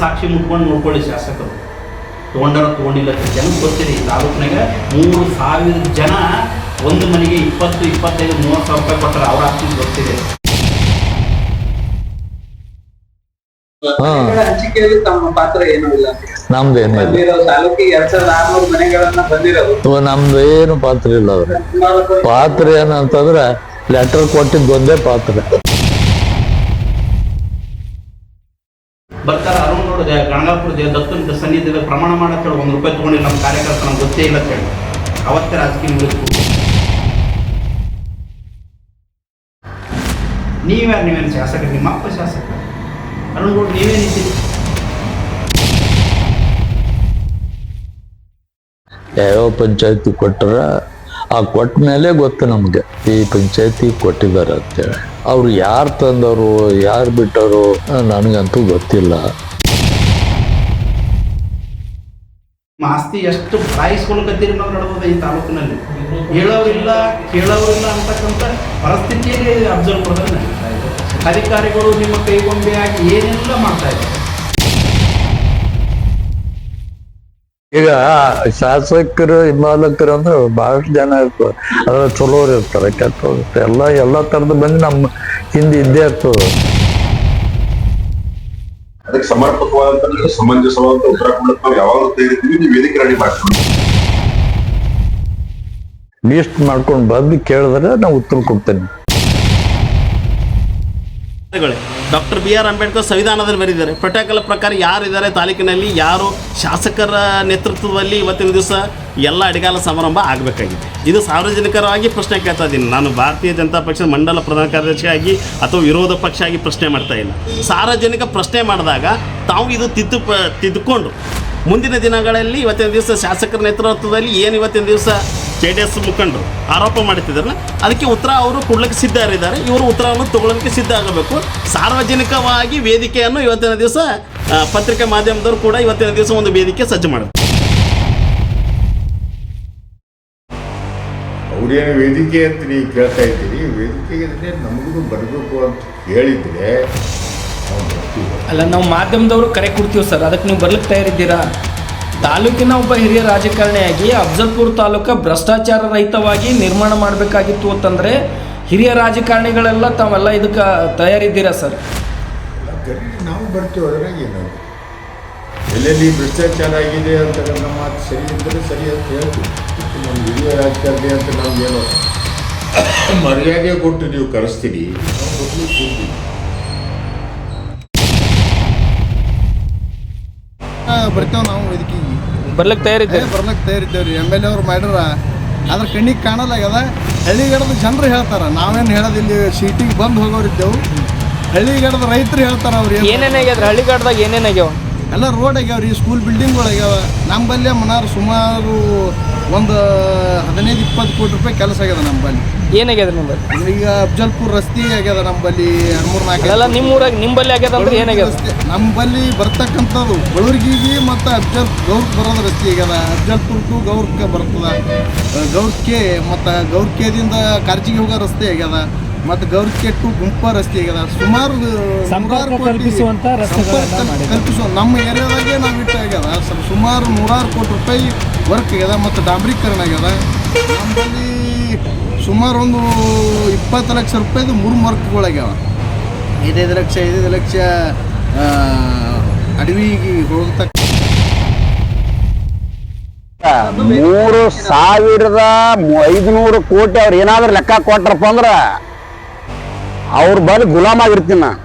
ಸಾಕ್ಷಿ ಮುಟ್ಕೊಂಡು ನೋಡ್ಕೊಳ್ಳಿ ಶಾಸಕರು ತೊಗೊಂಡಿಲ್ಲ ಜನಕ್ಕೆ ಗೊತ್ತಿದೆ. ಈ ತಾಲೂಕಿನಾಗ 3,000 ಜನ ಒಂದು ಮನೆಗೆ 20, 25, 30 ಸಾವಿರ ರೂಪಾಯಿ ಕೊಟ್ಟರೆ ಅವ್ರ ಆಸ್ತಿ ಗೊತ್ತಿದೆ. ಹಂಚಿಕೆಯಲ್ಲಿ ತಮ್ಮ ಪಾತ್ರ ಏನೂ ಇಲ್ಲ. ನಮ್ದೇನು ತಾಲೂಕಿಗೆ 2,600 ಮನೆಗಳನ್ನ ಬಂದಿರೋದು. ನಮ್ದು ಏನು ಪಾತ್ರ ಇಲ್ಲ. ಅವ್ರ ಪಾತ್ರ ಏನಂತಂದ್ರೆ ಲೆಟರ್ ಕೊಟ್ಟಿದ್ದು ಒಂದೇ ಪಾತ್ರ. ಬರ್ತಾರೆ ಅರುಣ್ ಗೌಡ ಗಣಗಾಪುರ ದತ್ತನ ಸನ್ನಿಧಿಯಲ್ಲಿ ಪ್ರಮಾಣ ಮಾಡಕ್ಕೆ ಹೇಳಿ 1 ರೂಪಾಯಿ ತೊಗೊಂಡಿಲ್ಲ ನಮ್ಮ ಕಾರ್ಯಕರ್ತ ನಮ್ಗೆ ಗೊತ್ತೇ ಇಲ್ಲ ಅಂತ ಹೇಳಿ ಅವತ್ತೇ ರಾಜಕೀಯ ಮುಗಿಸ್ತು. ನೀವೇನು ಶಾಸಕರು? ನಿಮ್ಮ ಅಪ್ಪ ಶಾಸಕ ಅರುಣ್ ಗೌಡ, ನೀವೇನಿದ್ದೀರಿ? ಯಾವ ಪಂಚಾಯತಿ ಕೊಟ್ಟರ ಆ ಕೊಟ್ಟ ಮೇಲೆ ಗೊತ್ತು ನಮ್ಗೆ ಈ ಪಂಚಾಯತಿ ಕೊಟ್ಟಿದ್ದಾರೆ ಅಂತೇಳಿ. ಅವ್ರು ಯಾರು ತಂದವರು ಯಾರು ಬಿಟ್ಟವರು ನನಗಂತೂ ಗೊತ್ತಿಲ್ಲ. ಆಸ್ತಿ ಎಷ್ಟು ಬಾಯಿಸ್ಕೊಳ್ಕತ್ತೀರಿ ನಾವು ನಡೆದ ಈ ತಾಲೂಕಿನಲ್ಲಿ. ಹೇಳೋರಿಲ್ಲ ಕೇಳೋರಿಲ್ಲ ಅಂತಕ್ಕಂಥ ಪರಿಸ್ಥಿತಿಯಲ್ಲಿ ಅಬ್ಸರ್ವ್ ಮಾಡಿದ್ರೆ ಅಧಿಕಾರಿಗಳು ನಿಮ್ಮ ಕೈಗೊಂಬೆ ಆಗಿ ಏನೆಲ್ಲ ಮಾಡ್ತಾ ಇದ್ದಾರೆ. ಈಗ ಶಾಸಕರು ಹಿಮಾಲಕರು ಅಂದ್ರೆ ಬಹಳಷ್ಟು ಜನ ಇರ್ತಾರೆ. ಅದ್ರ ಚಲೋರು ಇರ್ತಾರೆ, ಕೆಟ್ಟವ್ರು ಇರ್ತಾರೆ. ಎಲ್ಲ ತರದ ಬಂದು ನಮ್ಮ ಹಿಂದೆ ಇದ್ದೇ ಇರ್ತದೆ. ಅದಕ್ಕೆ ಸಮರ್ಪಕವಾದಂತ ಸಮಂಜಸವಾದಂತ ಉತ್ತರ ಕೊಡಕ್ಕೆ ನಾವು ಯಾವಾಗಲೂ ತೆಗೆದಿದ್ದೀವಿ. ನೀವು ವೇದಿಕೆ ರೆಡಿ ಮಾಡ್ತೀವಿ. ಲೀಸ್ಟ್ ಮಾಡ್ಕೊಂಡು ಬಂದು ಕೇಳಿದ್ರೆ ನಾವು ಉತ್ತರ ಕೊಡ್ತೇನೆ. ಡಾಕ್ಟರ್ BR ಅಂಬೇಡ್ಕರ್ ಸಂವಿಧಾನದಲ್ಲಿ ಬರೆದಿದ್ದಾರೆ. ಪ್ರೋಟೋಕಾಲ್ ಪ್ರಕಾರ ಯಾರಿದ್ದಾರೆ ತಾಲೂಕಿನಲ್ಲಿ, ಯಾರು ಶಾಸಕರ ನೇತೃತ್ವದಲ್ಲಿ ಇವತ್ತಿನ ದಿವಸ ಎಲ್ಲ ಅಡಿಗಾಲ ಸಮಾರಂಭ ಆಗಬೇಕಾಗಿದೆ. ಇದು ಸಾರ್ವಜನಿಕರಾಗಿ ಪ್ರಶ್ನೆ ಕೇಳ್ತಾ ಇದ್ದೀನಿ. ನಾನು ಭಾರತೀಯ ಜನತಾ ಪಕ್ಷದ ಮಂಡಲ ಪ್ರಧಾನ ಕಾರ್ಯದರ್ಶಿಯಾಗಿ ಅಥವಾ ವಿರೋಧ ಪಕ್ಷ ಆಗಿ ಪ್ರಶ್ನೆ ಮಾಡ್ತಾ ಇಲ್ಲ. ಸಾರ್ವಜನಿಕ ಪ್ರಶ್ನೆ ಮಾಡಿದಾಗ ತಾವು ಇದು ತಿದ್ದುಕೊಂಡು ಮುಂದಿನ ದಿನಗಳಲ್ಲಿ ಇವತ್ತಿನ ದಿವಸ ಶಾಸಕರ ನೇತೃತ್ವದಲ್ಲಿ ಏನು ಇವತ್ತಿನ ದಿವಸ JDS ಮುಖಂಡರು ಆರೋಪ ಮಾಡುತ್ತಿದ್ದಾರೆ, ಅದಕ್ಕೆ ಉತ್ತರ ಅವರು ಕೊಡ್ಲಿಕ್ಕೆ ಸಿದ್ಧರಿದ್ದಾರೆ. ಇವರು ಉತ್ತರವನ್ನು ತಗೊಳ್ಳೋದಕ್ಕೆ ಸಿದ್ಧ ಆಗಬೇಕು. ಸಾರ್ವಜನಿಕವಾಗಿ ವೇದಿಕೆಯನ್ನು ಇವತ್ತಿನ ದಿವಸ ಪತ್ರಿಕೆ ಮಾಧ್ಯಮದವರು ಕೂಡ ಇವತ್ತಿನ ದಿವಸ ಒಂದು ವೇದಿಕೆ ಸಜ್ಜು ಮಾಡಿದ್ರು. ಅವ್ರೇನು ವೇದಿಕೆ ಅಂತ ನೀವು ಕೇಳ್ತಾ ಇದ್ದೀರಿ. ವೇದಿಕೆಗೆ ನಮಗೂ ಬರಬೇಕು ಅಂತ ಹೇಳಿದರೆ ಅಲ್ಲ, ನಾವು ಮಾಧ್ಯಮದವರು ಕರೆ ಕೊಡ್ತೀವಿ ಸರ್. ಅದಕ್ಕೆ ನೀವು ಬರ್ಲಿಕ್ಕೆ ತಯಾರಿದ್ದೀರಾ? ತಾಲೂಕಿನ ಒಬ್ಬ ಹಿರಿಯ ರಾಜಕಾರಣಿಯಾಗಿ ಅಫ್ಜಲ್ಪುರ ತಾಲೂಕು ಭ್ರಷ್ಟಾಚಾರ ರಹಿತವಾಗಿ ನಿರ್ಮಾಣ ಮಾಡಬೇಕಾಗಿತ್ತು ಅಂತಂದರೆ ಹಿರಿಯ ರಾಜಕಾರಣಿಗಳೆಲ್ಲ ತಾವೆಲ್ಲ ಇದಕ್ಕೆ ತಯಾರಿದ್ದೀರಾ ಸರ್? ನಾವು ಬರ್ತೀವಿ. ಅದ್ರಾಗ ಏನು ಎಲ್ಲೆಲ್ಲಿ ಭ್ರಷ್ಟಾಚಾರ ಆಗಿದೆ ಅಂತ ನಮ್ಮ ಮಾತು ಸರಿ ಇದ್ದರೆ ಸರಿ ಅಂತ ಹೇಳ್ತೀವಿ. ನಮ್ಮ ಹಿರಿಯ ರಾಜಕಾರಣಿ ಅಂತ ನಮಗೇನೋ ಮರ್ಯಾದೆ ಕೊಟ್ಟು ನೀವು ಕರೆಸ್ತೀರಿ, ನಾವು ಬರ್ಲಿಕ್ಕೆ ಬರ್ತೇವೆ. ನಾವು ವೇದಿಕೆಗೆ ಬರ್ಲಿಕ್ಕೆ ತಯಾರಿದ್ದೇವೆ. ತಯಾರಿದ್ದೇವೆ ರೀ. MLA ಅವ್ರು ಮಾಡ್ಯಾರ, ಆದ್ರೆ ಕಣ್ಣಿಗೆ ಕಾಣಲಾಗ್ಯದ. ಹಳ್ಳಿಗಡದ ಜನರು ಹೇಳ್ತಾರೆ, ನಾವೇನು ಹೇಳೋದಿಲ್ಲ. ಸೀಟಿಗೆ ಬಂದು ಹೋಗೋರಿದ್ದೆವು. ಹಳ್ಳಿಗಡದ ರೈತರು ಹೇಳ್ತಾರೆ. ಅವ್ರು ಏನೇನಾಗ್ಯದ ಹಳ್ಳಿಗಾಡ್ದಾಗ ಏನೇನಾಗ್ಯಾವ? ಎಲ್ಲ ರೋಡ್ ಆಗ್ಯಾವ ರೀ, ಸ್ಕೂಲ್ ಬಿಲ್ಡಿಂಗ್ಗಳು ಆಗ್ಯಾವ. ನಮ್ಮಲ್ಲಿ ಮನಾರು ಸುಮಾರು ಒಂದು 15-20 ಕೋಟಿ ರೂಪಾಯಿ ಕೆಲಸ ಆಗ್ಯದ ನಮ್ಮಲ್ಲಿ. ಏನಾಗ್ಯದ ನಿಮ್ಮಲ್ಲಿ? ಈಗ ಅಫ್ಜಲ್ಪುರ್ ರಸ್ತೆ ಆಗ್ಯದ ನಮ್ಮಲ್ಲಿ 3-4. ಎಲ್ಲ ನಿಮ್ಮ ಊರಾಗ ನಿಂಬಲ್ಲಿ ಆಗ್ಯದ ಅಂದ್ರೆ ಏನಾಗ್ಯದ? ನಮ್ಮಲ್ಲಿ ಬರ್ತಕ್ಕಂಥದ್ದು ಬಳುವರ್ಗಿಗೆ ಮತ್ತು ಗೌರ್ಕ್ ಬರೋದು ರಸ್ತೆ ಆಗ್ಯದ. ಅಫ್ಜಲ್ಪುರ್ ಟು ಗೌರ್ಕ್ ಬರ್ತದ. ಗೌರ್ಕೆ ಮತ್ತು ಗೌರ್ಕೆದಿಂದ ಕಾರ್ಜಿಗೆ ಹೋಗೋ ರಸ್ತೆ ಆಗ್ಯದ. ಮತ್ತು ಗೌರ್ಕೆ ಟು ಗುಂಪ ರಸ್ತೆ ಆಗ್ಯದ. ಸುಮಾರು ಕಲ್ಪಿಸುವ ನಮ್ಮ ಏರಿಯಾದಾಗೆ ನಾವು ಇಟ್ಟು ಆಗ್ಯದ. ಸುಮಾರು 100 ಕೋಟಿ ರೂಪಾಯಿ ವರ್ಕ್ ಆಗ್ಯದ ಮತ್ತು ಡಾಂಬ್ರೀಕರಣ ಆಗ್ಯದ. ನಮ್ಮಲ್ಲಿ ಸುಮಾರು ಒಂದು 20 ಲಕ್ಷ ರೂಪಾಯಿದು 3 ವರ್ಕ್ಗಳಾಗ್ಯಾವ. 5 ಲಕ್ಷ ಅಡವಿಗೆ ಹೋಗ್ತಕ್ಕ 3,500 ಕೋಟಿ ಅವ್ರು ಏನಾದ್ರೂ ಲೆಕ್ಕ ಕೊಟ್ರಪ್ಪ ಅಂದ್ರೆ ಅವ್ರ ಬಳಿ ಗುಲಾಮ್ ಆಗಿರ್ತೀನಿ ನಾನು.